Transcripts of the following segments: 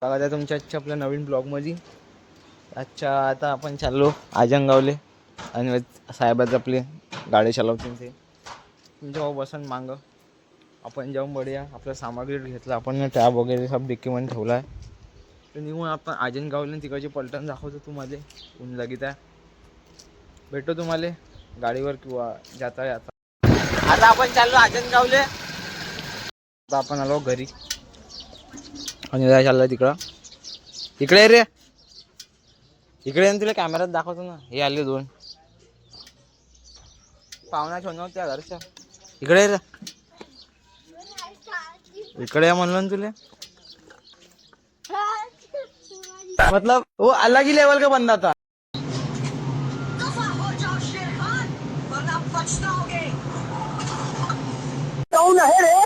बघा तुमच्या आजच्या आपल्या नवीन ब्लॉगमध्ये. अच्छा आता आपण चाललो आजनगावले आणि साहेबाचं आपले गाडी चालवतील ते तुमच्या भाऊ बसन मागं. आपण जाऊन बढिया आपलं सामग्री घेतलं आपण, टॅब वगैरे सब डिक्कीमध्ये ठेवला आहे. तर निघून आपण आजनगावले तिकडची पलटण दाखवतो तुम्हाला. ऊन लगीत आहे, भेटतो तुम्हाला गाडीवर किंवा जाता जाता. आता आपण चाललो आजनगावले. आता आपण आलो घरी आणि काय चाललं तिकडं. इकडे रे, इकडे तुला कॅमेऱ्यात दाखवतो ना. हे आले दोन पाहुणा छोना त्या घरच्या. इकडे रे, इकडे या म्हणलं ना तुला. मतलब वो अलग ही लेवल का बंदा था. कौन है रे?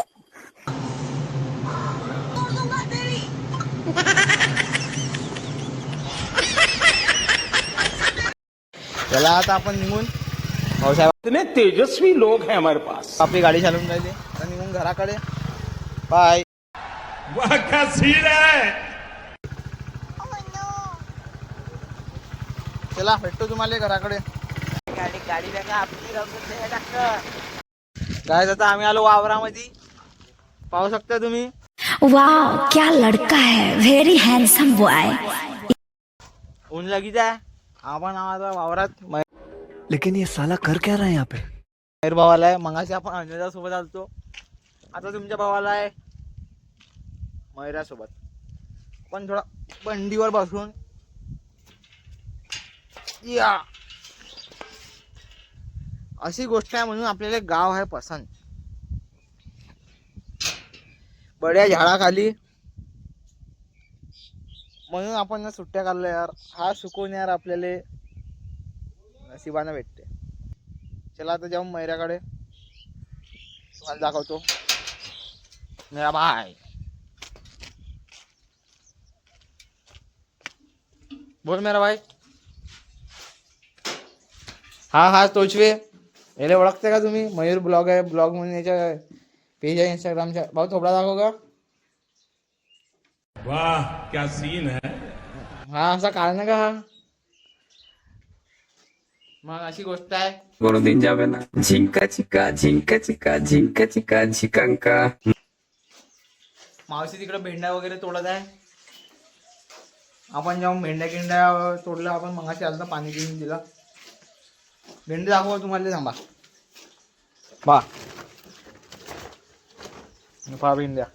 चला आता आपण निघून. भाऊसाहेब इतने तेजस्वी लोग हैं हमारे पास. आपली गाडी चालवून राहिली. आता निघून घराकडे. बाय. वाह क्या सीन है. चला भेटतो तुम्हाला घराकडे. गाडी बघा आपली काय आता आम्ही आलो वावरामध्ये. पाहू शकता तुम्ही. वाह क्या लड़का है, वेरी हैंडसम बॉय. ऊन लगीच आहे. आपण आवाजा वावरात. लेकिन ये साला कर क्या रहा है यहाँ पे. मयूर भावाला आहे. मगाशी आपण अंजदा सोबत आलतो. आता तुमच्या भावाला आहे मयुरासोबत. पण थोडा बंडीवर बसून या अशी गोष्ट आहे. म्हणून आपल्याला गाव आहे पसंत. बड्या झाडाखाली म्हणून आपण सुट्ट्या काढल्या यार. हा सुकून यार आपल्याला नशिबानं भेटते. चला आता जाऊन मैऱ्याकडे तुम्हाला दाखवतो मेरा भाई. बोल मेरा भाई. हा तोचवे. याला ओळखते का तुम्ही? मयूर ब्लॉग आहे. ब्लॉग म्हणून याच्या पेज आहे इंस्टाग्रामच्या. भाऊ थोडा दाखव का. वाह क्या सीन है. हा असा कारण का. हा मग अशी गोष्ट आहे. कोनोदिन जाबे ना. झिंका चिका झिंका चिका झिंका चिका झिकांका. मावशी तिकडे भेंड्या वगैरे तोडत आहे. आपण जाऊन भेंड्या तोडल्या. आपण मगाशी आलं पाणी पिऊन दिला. भेंडी दाखवा तुम्हाला. थांबा पहा भेंड्या.